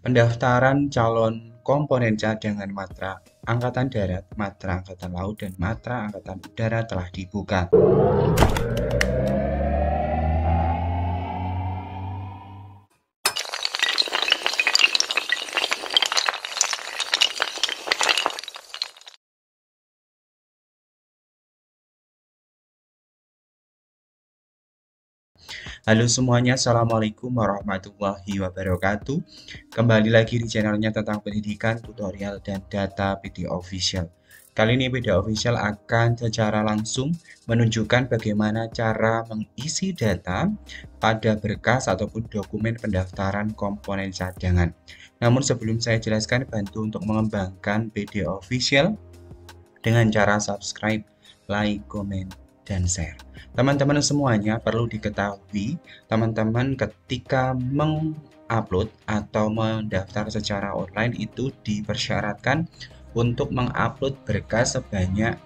Pendaftaran calon komponen cadangan Matra Angkatan Darat, Matra Angkatan Laut, dan Matra Angkatan Udara telah dibuka. Halo semuanya, Assalamualaikum warahmatullahi wabarakatuh. Kembali lagi di channelnya tentang pendidikan, tutorial, dan data PD Official. Kali ini PD Official akan secara langsung menunjukkan bagaimana cara mengisi data pada berkas ataupun dokumen pendaftaran komponen cadangan. Namun sebelum saya jelaskan, bantu untuk mengembangkan PD Official dengan cara subscribe, like, komen, dan share. Teman-teman semuanya perlu diketahui, teman-teman ketika mengupload atau mendaftar secara online itu dipersyaratkan untuk mengupload berkas sebanyak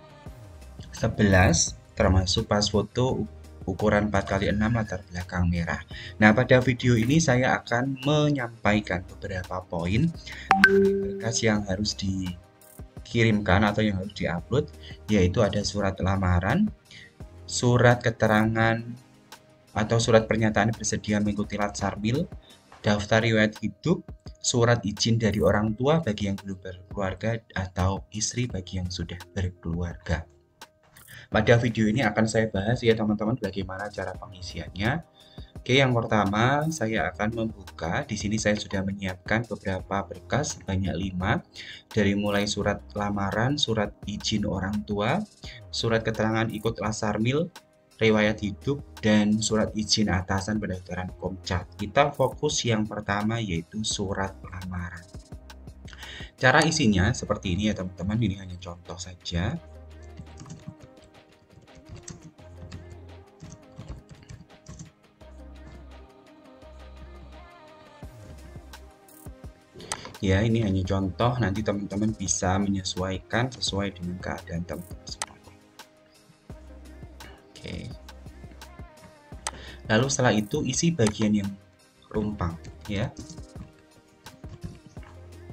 11, termasuk pas foto ukuran 4x6 latar belakang merah. Nah, pada video ini saya akan menyampaikan beberapa poin berkas yang harus dikirimkan atau yang harus diupload, yaitu ada surat lamaran, surat keterangan atau surat pernyataan bersedia mengikuti Latsarmil, daftar riwayat hidup, surat izin dari orang tua bagi yang belum berkeluarga atau istri bagi yang sudah berkeluarga. Pada video ini akan saya bahas ya teman-teman bagaimana cara pengisiannya. Oke, yang pertama saya akan membuka. Di sini saya sudah menyiapkan beberapa berkas sebanyak 5, dari mulai surat lamaran, surat izin orang tua, surat keterangan ikut Latsarmil, riwayat hidup, dan surat izin atasan pendaftaran Komcat. Kita fokus yang pertama yaitu surat lamaran. Cara isinya seperti ini ya teman-teman, ini hanya contoh saja. Ya, ini hanya contoh, nanti teman-teman bisa menyesuaikan sesuai dengan keadaan teman-teman semuanya. Oke. Lalu setelah itu isi bagian yang rumpang ya.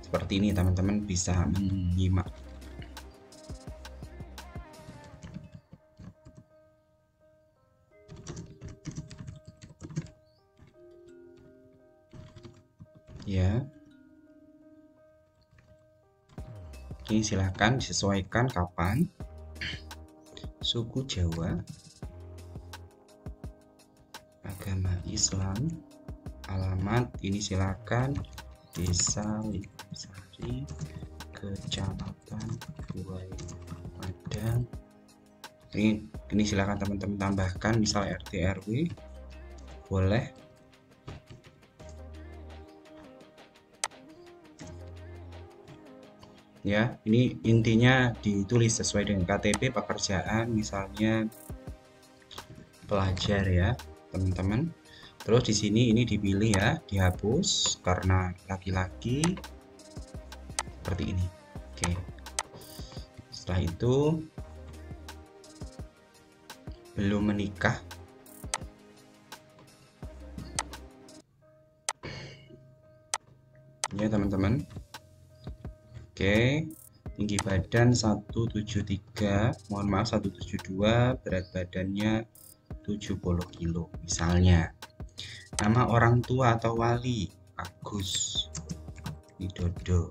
Seperti ini teman-teman bisa menyimak. Ya. Ini silahkan disesuaikan kapan. Suku Jawa, agama Islam, alamat ini silakan Desa Sari, Kecamatan Buai Madang. Ini silakan teman-teman tambahkan, misal RT RW boleh. Ya, ini intinya ditulis sesuai dengan KTP pekerjaan, misalnya pelajar ya, teman-teman. Terus di sini ini dipilih ya, dihapus karena laki-laki seperti ini. Oke. Setelah itu belum menikah. Ya, teman-teman. Oke, tinggi badan 173, mohon maaf 172, berat badannya 70 kilo misalnya. Nama orang tua atau wali Agus Widodo.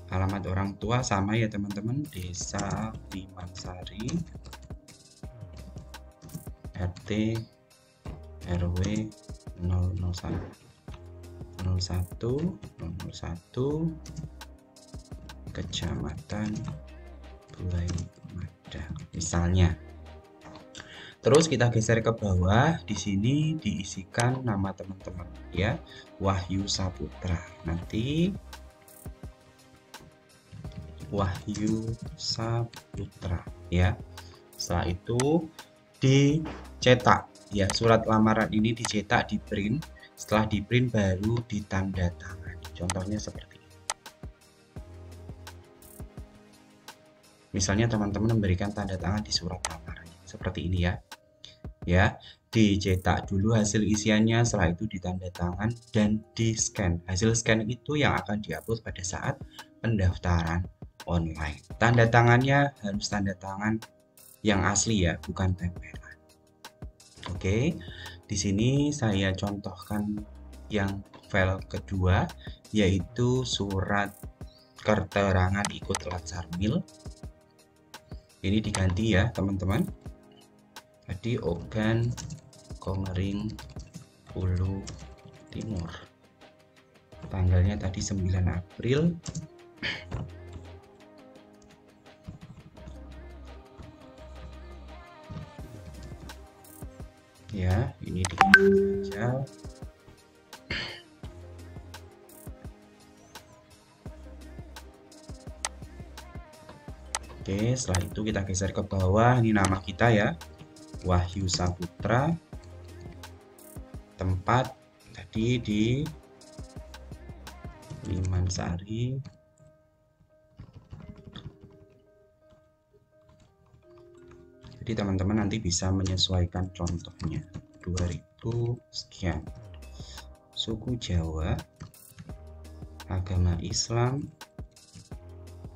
Alamat orang tua sama ya teman-teman, Desa Limansari, RT RW 001 Kecamatan Buai Madang misalnya. Terus kita geser ke bawah, di sini diisikan nama teman-teman ya, Wahyu Saputra. Nanti Wahyu Saputra ya. Setelah itu dicetak ya, surat lamaran ini dicetak, di print. Setelah di print baru ditanda tangan. Contohnya seperti ini. Misalnya teman-teman memberikan tanda tangan di surat lamaran seperti ini ya. ya. Dicetak dulu hasil isiannya, setelah itu ditanda tangan dan di-scan. Hasil scan itu yang akan diupload pada saat pendaftaran online. Tanda tangannya harus tanda tangan yang asli ya, bukan tempelan. Oke, di sini saya contohkan yang file kedua, yaitu surat keterangan ikut Latsarmil. Ini diganti ya teman-teman. Tadi Ogan Komering Ulu Timur. Tanggalnya tadi 9 April. Ya, ini diganti saja. Oke, setelah itu kita geser ke bawah. Ini nama kita ya, Wahyu Saputra. Tempat tadi di Limansari. Jadi teman-teman nanti bisa menyesuaikan contohnya. 2000 sekian. Suku Jawa, agama Islam,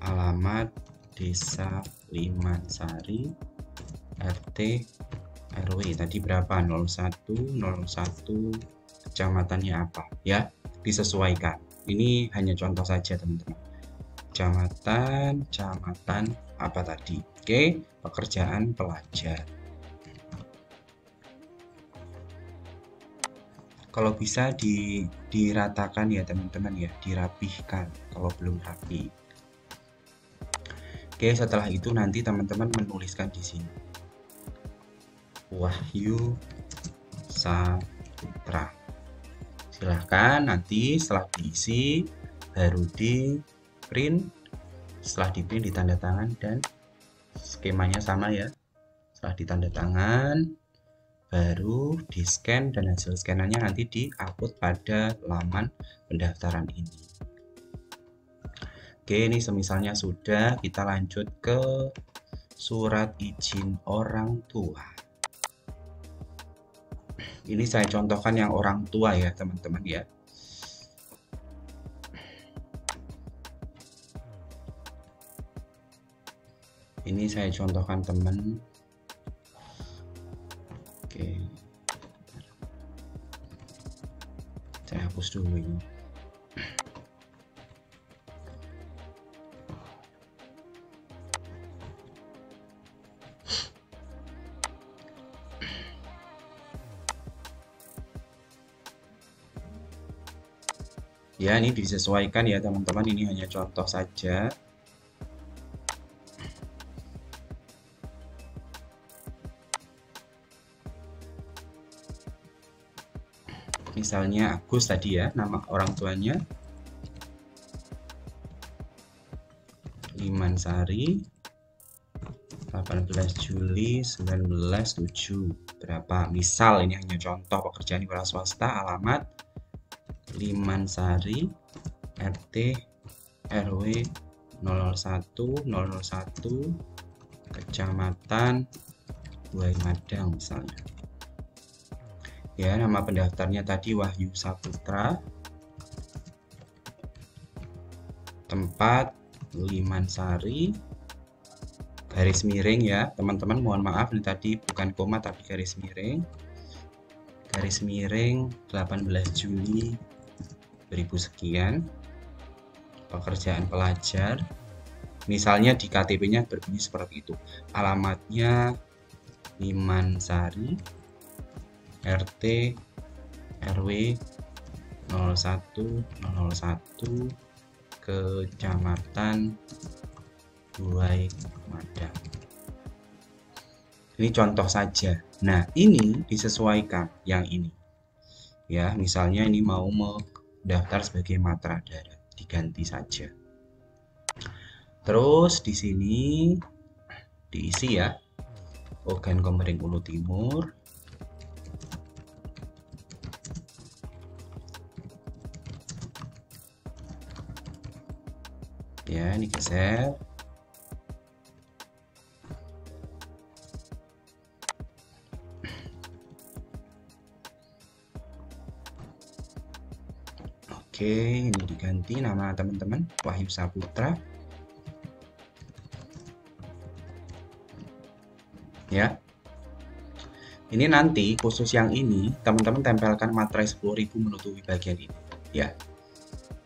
alamat Desa Limansari, RT, RW tadi berapa? 01, kecamatannya apa ya, disesuaikan. Ini hanya contoh saja teman-teman. Kecamatan apa tadi? Oke, pekerjaan pelajar. Kalau bisa diratakan ya teman-teman ya, dirapihkan kalau belum rapi. Oke, setelah itu nanti teman-teman menuliskan di sini Wahyu Saputra. Silahkan nanti setelah diisi baru di print. Setelah di print ditanda tangan dan skemanya sama ya. Setelah ditanda tangan baru di scan dan hasil scanannya nanti di-upload pada laman pendaftaran ini. Oke, ini semisalnya sudah, kita lanjut ke surat izin orang tua. Ini saya contohkan yang orang tua ya teman-teman ya. Ini saya contohkan teman. Oke, saya hapus dulu ini. Ya, ini disesuaikan ya teman-teman, ini hanya contoh saja. Misalnya Agus tadi ya, nama orang tuanya. Limansari, 18 Juli 1907. Berapa? Misal ini hanya contoh pekerjaan wira swasta, alamat Limansari, RT, RW 001, Kecamatan Buai Madang misalnya. Ya, nama pendaftarnya tadi Wahyu Saputra. Tempat Limansari. Garis miring ya, teman-teman, mohon maaf ini tadi bukan koma tapi garis miring. Garis miring 18 Juli 2000 sekian. Pekerjaan pelajar. Misalnya di KTP-nya berbunyi seperti itu. Alamatnya Limansari, RT, RW 01, Kecamatan Buai Madang. Ini contoh saja. Nah, ini disesuaikan yang ini. Ya, misalnya ini mau mendaftar sebagai matra darat, diganti saja. Terus di sini diisi ya. Ogan Komering Ulu Timur. Ya, ini geser. Oke, ini diganti nama teman-teman, Wahyu Saputra. Ya. Ini nanti khusus yang ini teman-teman tempelkan materai 10.000 menutupi bagian ini. Ya.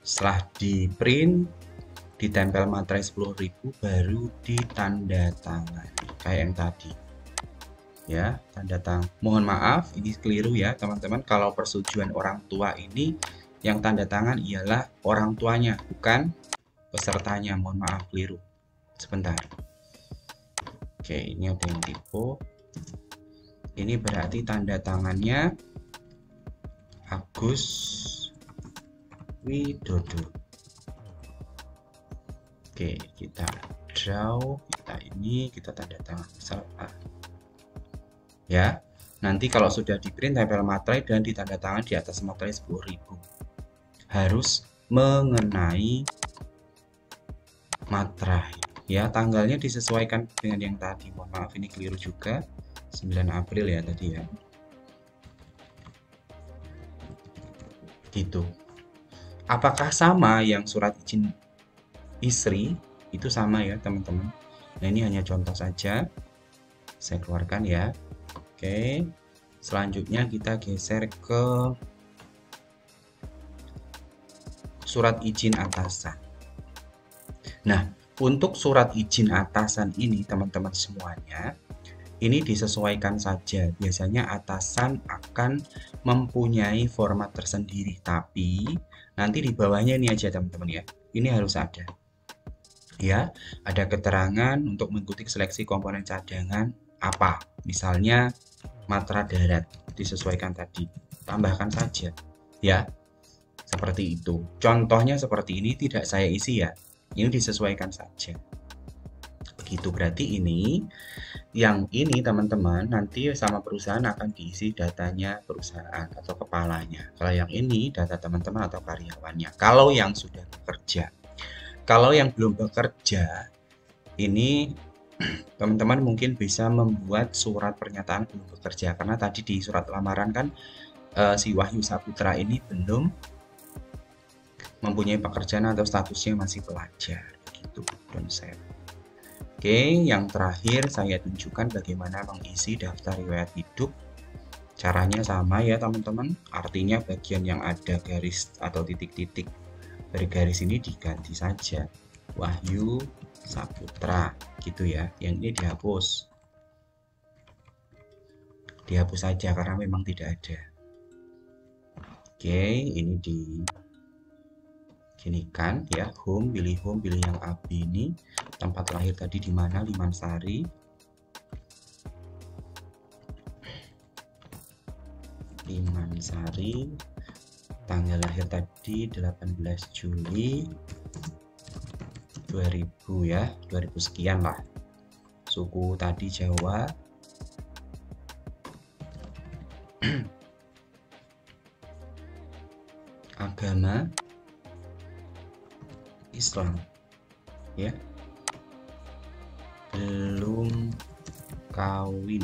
Setelah di print, ditempel materai 10.000 baru ditanda tangan kayak yang tadi. Ya, tanda tangan. Mohon maaf, ini keliru ya teman-teman. Kalau persetujuan orang tua ini yang tanda tangan ialah orang tuanya, bukan pesertanya. Mohon maaf, keliru. Sebentar. Oke, ini ada yang tipe. Ini berarti tanda tangannya Agus Widodo. Oke, kita draw, kita tanda tangan misal A. Ya, nanti kalau sudah di print tempel materai dan ditanda tangan di atas materai 10.000. Harus mengenai materai. Ya, tanggalnya disesuaikan dengan yang tadi. Mohon maaf, ini keliru juga. 9 April ya tadi ya. Gitu. Apakah sama yang surat izin istri? Itu sama ya teman-teman. Nah, ini hanya contoh saja. Saya keluarkan ya. Oke. Selanjutnya kita geser ke surat izin atasan. Nah, untuk surat izin atasan ini teman-teman semuanya, ini disesuaikan saja. Biasanya atasan akan mempunyai format tersendiri, tapi nanti di bawahnya ini aja teman-teman ya. Ini harus ada. Ya, ada keterangan untuk mengikuti seleksi komponen cadangan apa. Misalnya matra darat disesuaikan tadi. Tambahkan saja. Ya. Seperti itu. Contohnya seperti ini tidak saya isi ya. Ini disesuaikan saja. Begitu, berarti ini yang ini teman-teman nanti sama perusahaan akan diisi datanya perusahaan atau kepalanya. Kalau yang ini data teman-teman atau karyawannya. Kalau yang sudah bekerja. Kalau yang belum bekerja, ini teman-teman mungkin bisa membuat surat pernyataan belum bekerja. Karena tadi di surat lamaran kan si Wahyu Saputra ini belum mempunyai pekerjaan atau statusnya masih pelajar. Gitu, don't save. Oke, yang terakhir saya tunjukkan bagaimana mengisi daftar riwayat hidup. Caranya sama ya teman-teman. Artinya bagian yang ada garis atau titik-titik dari garis ini diganti saja. Wahyu Saputra gitu ya. Yang ini dihapus. Dihapus saja karena memang tidak ada. Oke, ini di gini kan ya, home, pilih yang AB ini. Tempat lahir tadi di mana? Limansari. Limansari. Tanggal lahir tadi 18 Juli 2000 ya, 2000 sekian lah. Suku tadi Jawa. Agama Islam ya, belum kawin.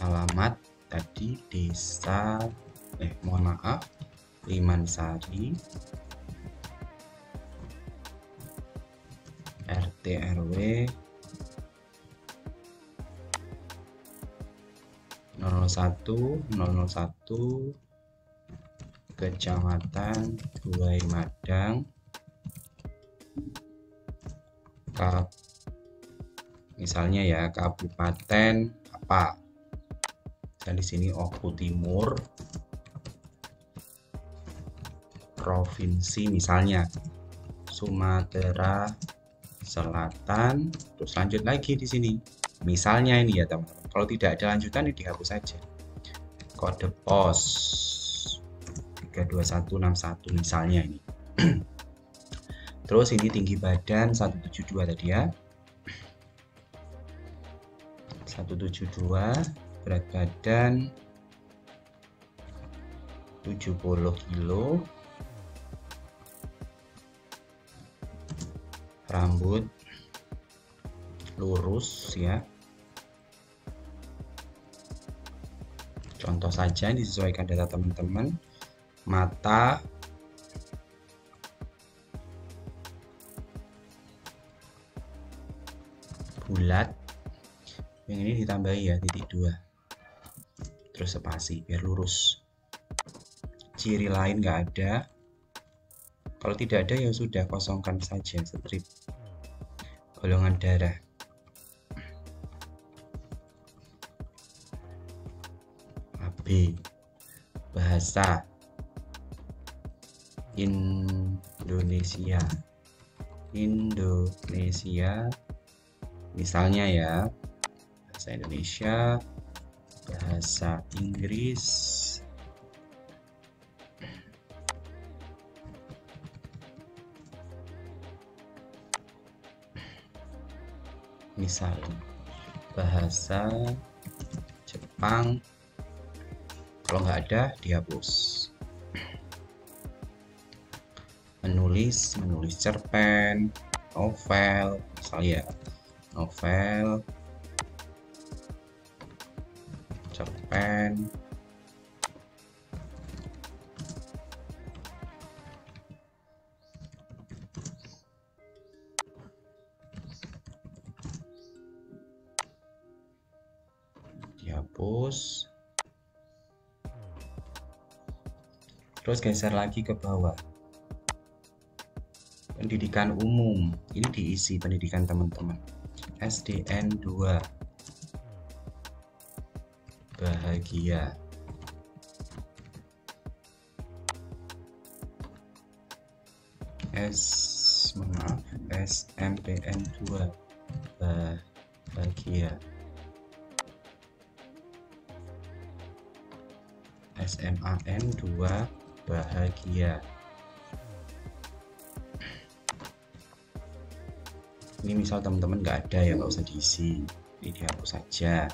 Alamat tadi desa mohon maaf, Limansari. RT RW 001 Kecamatan Buai Madang, misalnya ya kabupaten apa, dan di sini Oku Timur, provinsi misalnya Sumatera Selatan. Terus lanjut lagi di sini misalnya ini ya teman-teman. Kalau tidak ada lanjutan ini dihapus saja. Kode pos 32161 misalnya ini. Terus ini tinggi badan 172 tadi ya. 172, berat badan 70 kilo. Rambut lurus ya. Contoh saja disesuaikan data teman-teman. Mata bulat, yang ini ditambahi ya titik 2, terus spasi biar lurus. Ciri lain nggak ada. Kalau tidak ada ya sudah, kosongkan saja strip. Golongan darah. AB. Bahasa Indonesia. Misalnya ya, bahasa Indonesia, bahasa Inggris, misalnya bahasa Jepang. Kalau nggak ada, dihapus. Menulis cerpen, novel, misalnya novel, cerpen, dihapus. Terus geser lagi ke bawah. Pendidikan umum, ini diisi pendidikan teman-teman. SDN 2, bahagia. SMPN 2, bahagia. SMAN 2, bahagia. Ini misal teman-teman nggak ada ya, nggak usah diisi, ini dihapus saja.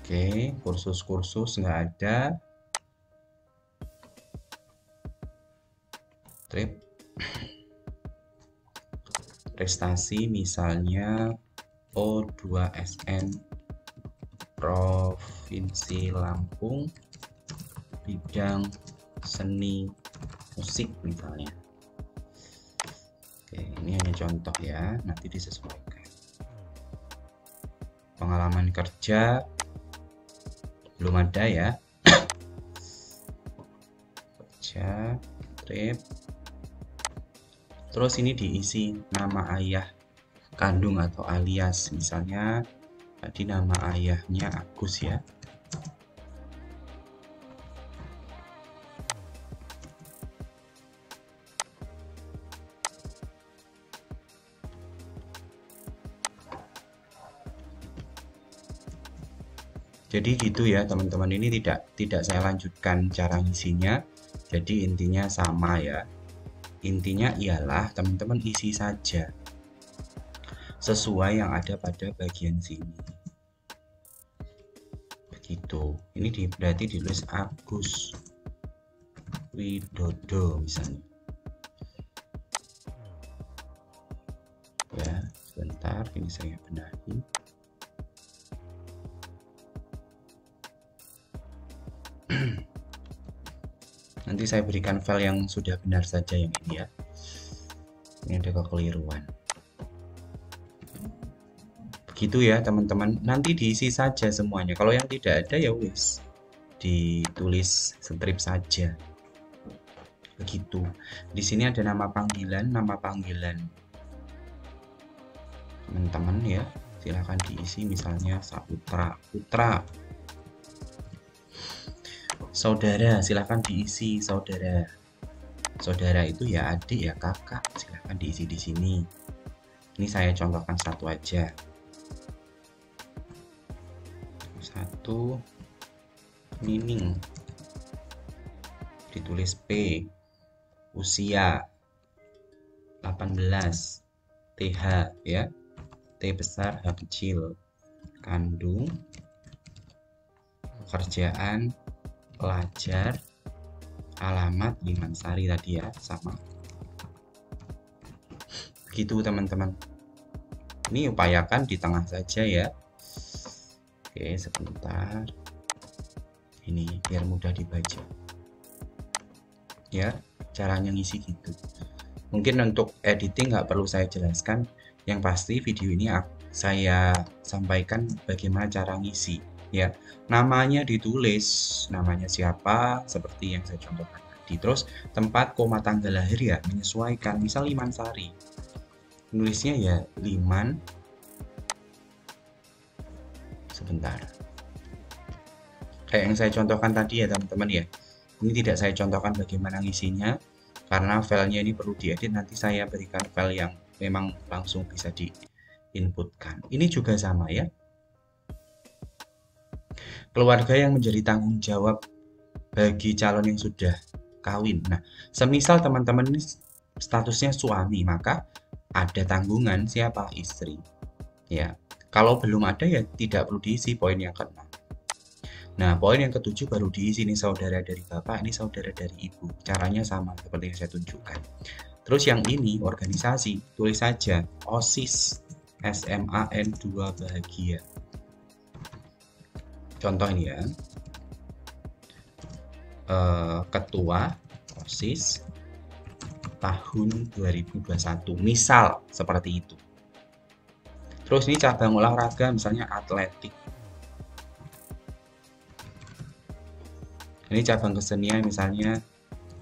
Oke, kursus-kursus nggak ada. Trip. Prestasi misalnya O2SN Provinsi Lampung, bidang seni musik misalnya. Oke, ini hanya contoh ya, nanti disesuaikan. Pengalaman kerja belum ada ya. Kerja, trip. Terus ini diisi nama ayah kandung atau alias, misalnya tadi nama ayahnya Agus ya. Jadi gitu ya teman-teman, ini tidak saya lanjutkan cara ngisinya. Jadi intinya sama ya. Intinya ialah teman-teman isi saja sesuai yang ada pada bagian sini. Begitu. Ini berarti ditulis Agus Widodo misalnya. Ya, sebentar, ini saya benahi. Nanti saya berikan file yang sudah benar saja yang ini ya. Ini ada kekeliruan. Begitu ya teman-teman. Nanti diisi saja semuanya. Kalau yang tidak ada ya wis, ditulis strip saja. Begitu. Di sini ada nama panggilan teman-teman ya. Silahkan diisi misalnya Saputra, Putra. Saudara, silahkan diisi saudara. Saudara itu ya adik ya kakak, silahkan diisi di sini. Ini saya contohkan satu aja. Satu, Nining, ditulis P, usia 18, TH ya, T besar H kecil, kandung, pekerjaan, pelajar, alamat Limansari tadi ya, sama. Begitu teman-teman. Ini upayakan di tengah saja ya. Oke, sebentar. Ini biar mudah dibaca. Ya, caranya ngisi gitu. Mungkin untuk editing nggak perlu saya jelaskan. Yang pasti video ini saya sampaikan bagaimana cara ngisi. Ya, namanya ditulis, namanya siapa, seperti yang saya contohkan tadi. Terus tempat, koma, tanggal lahir ya menyesuaikan. Misal Limansari, nulisnya ya Liman. Sebentar. Kayak yang saya contohkan tadi ya teman-teman ya. Ini tidak saya contohkan bagaimana ngisinya karena filenya ini perlu diedit. Nanti saya berikan file yang memang langsung bisa diinputkan. Ini juga sama ya. Keluarga yang menjadi tanggung jawab bagi calon yang sudah kawin. Nah, semisal teman-teman ini statusnya suami, maka ada tanggungan siapa? Istri. Ya. Kalau belum ada ya tidak perlu diisi poin yang ke-6. Nah, poin yang ke-7 baru diisi, ini saudara dari bapak, ini saudara dari ibu. Caranya sama seperti yang saya tunjukkan. Terus yang ini organisasi, tulis saja OSIS SMAN 2 bahagia. Contoh ini ya. Ketua OSIS tahun 2021. Misal seperti itu. Terus ini cabang olahraga misalnya atletik. Ini cabang kesenian misalnya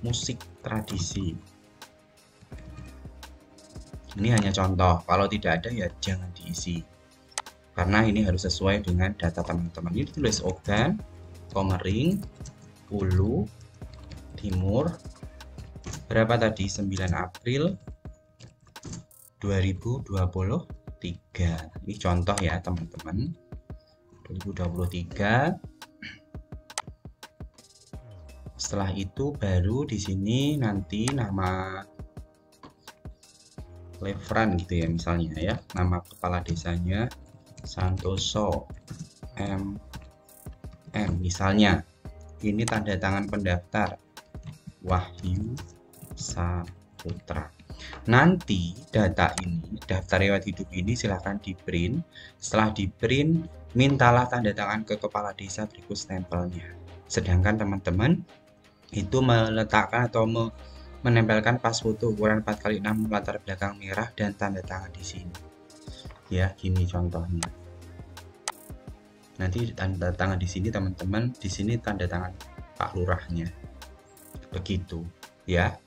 musik tradisi. Ini hanya contoh, kalau tidak ada ya jangan diisi. Karena ini harus sesuai dengan data teman-teman. Ini ditulis Ogan, Komering, Hulu, Timur. Berapa tadi? 9 April 2023. Ini contoh ya teman-teman. 2023. Setelah itu baru di sini nanti nama Lefran gitu ya misalnya ya, nama kepala desanya Santoso MM misalnya. Ini tanda tangan pendaftar Wahyu Saputra. Nanti data ini, daftar riwayat hidup ini silahkan di print. Setelah di print, mintalah tanda tangan ke kepala desa berikut stempelnya. Sedangkan teman-teman itu meletakkan atau menempelkan pas foto ukuran 4x6 latar belakang merah dan tanda tangan di sini. Ya, gini contohnya. Nanti tanda tangan di sini teman-teman, di sini tanda tangan Pak Lurahnya. Begitu, ya.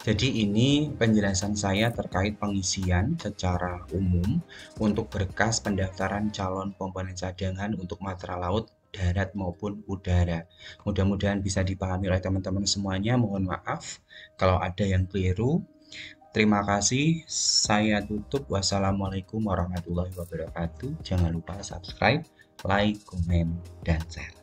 Jadi ini penjelasan saya terkait pengisian secara umum untuk berkas pendaftaran calon komponen cadangan untuk matra laut, darat maupun udara. Mudah-mudahan bisa dipahami oleh teman-teman semuanya. Mohon maaf kalau ada yang keliru. Terima kasih. Saya tutup. Wassalamualaikum warahmatullahi wabarakatuh. Jangan lupa subscribe, like, komen, dan share.